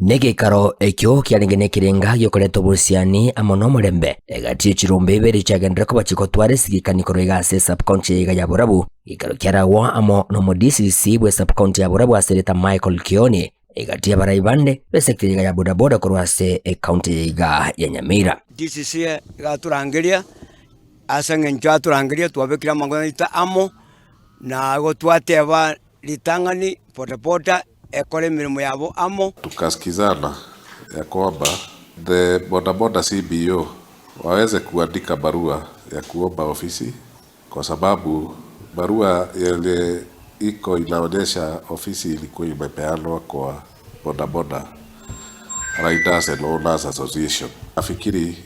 Negekaro ekyo kiarengene kirenga gyokoretwo busiani amono murembe egati chirumbe ibere chagendera ko bachikotware sigikaniko igase subcounty ya Burabu gikaro kyarawa amo no modisi bwe subcounty ya Burabu asereta Michael Kioni egati abaraibande besekte ya bodaboda korwase county ya Nyamira. DCC gaturangiria asenge ncha turangiria twabekira mangona ita amo na go twateba litangani potapota ekole mirimo yabo amo. Tukasikizana ya kwamba the bodaboda CBO waweze kuandika barua ya kuomba ofisi, kwa sababu barua ile iko inaonyesha ofisi ilikuwa imepeanwa kwa bodaboda Riders and Owners Association. Nafikiri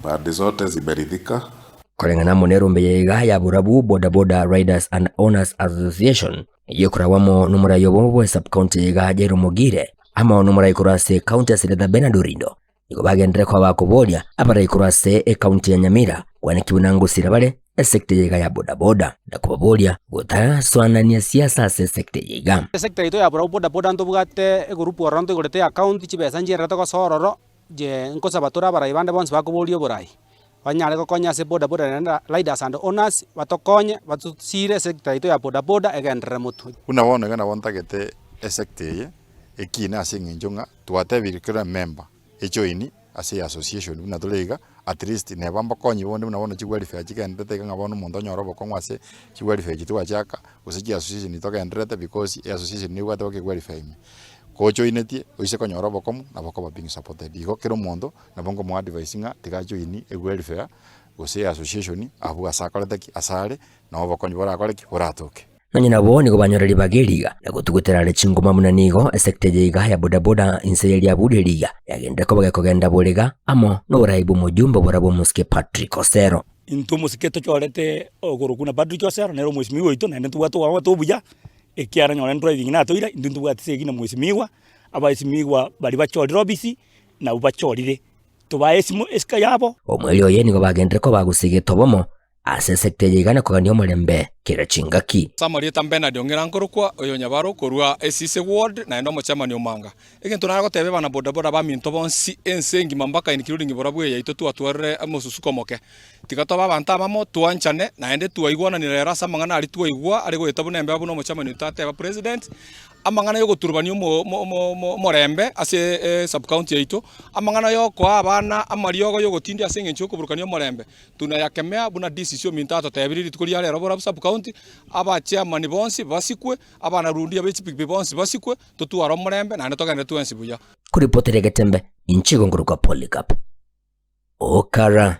pande zote zimeridhika. Kulingana Munerumbe yega ya Burabu Bodaboda Riders and Owners Association yokurawamo numura yobo subcounty ga Jero Mogire ama numura ikurase county ya Sireda Benadurindo niko bagendere kwa bakobolia abara ikurase county ya Nyamira kwane kibunangu sirabale sekte yega ya bodaboda na kubabolia gota swanania siasa sekte yega sekte ito ya bodaboda ndo bugate group waranto igorete account chibesa njerata ko sororo je nkosa batura bara ibande bonse bakobolia borai banyale ko konya se bodaboda na Riders and Owners batokonye batusire sekta ito ya bodaboda egendere mutu unawona kana wontagete sekte ye ekina asinginjonga twatebirikira member ejoini ase association unatolega at least ne bamba konyi bonde unawona chigwelifya chigendete kanga bono muntu nyorobo kongwase chigwelifya chitwa chaka usiji association itogendete because association ni watu kigwelifya ime kocho inetie oise konyorobo komu na bako being supported iko kero mondo na bongo mo advising tigacho ini egwelifya use association abu asakoleteki asale na obokonyi bora akoleki boratoke nanyina bo niko banyoreri bageriga na gutugutera recingoma munanigo sekte yiga ya bodaboda inseri ya budeliga yagenda ko bagakogenda bolega amo no buraibu mujumba burabo muske Patrick Osero into muske to chorete ogorukuna Patrick Osero nero mwesimiwa ito na ntu watu wa to buya ekiara nyora driving na toira ndundu bwatise gina mwesimiwa abaisimiwa bali bachorira obisi na ubachorire tubaesimu eska yabo omweli oye niko bagendere ko bagusige tobomo ase sekte yigana koganio mulembe kira chingaki Samari tambena diongera nkorukwa oyo nyabaro korua esise ward na endo mochama ni omanga ekintu nara gotebe bana bodaboda ba minto bonsi ensengi mambaka inikiruringi borabwe ya itotu atware amosusuko moke tigato babanta bamo tuanchane na ende tuaigwana ni rera samangana ali tuaigwa ali go etabu nembe abuno mochama ni tate ba president amangana yo goturbanio morembe ase sub county yaito amangana yo kwa abana amariogo yo gotindi ase ngencho kuburukanio morembe tunayakemea buna decision mintato tebiriri tukuri ale robora sub county aba chairman bonsi basikwe abana rundi abechipipi bonsi basikwe tutuaro morembe na netoka netu ensibuya kuripotere Getembe inchigo nguruka Polycarp Okara.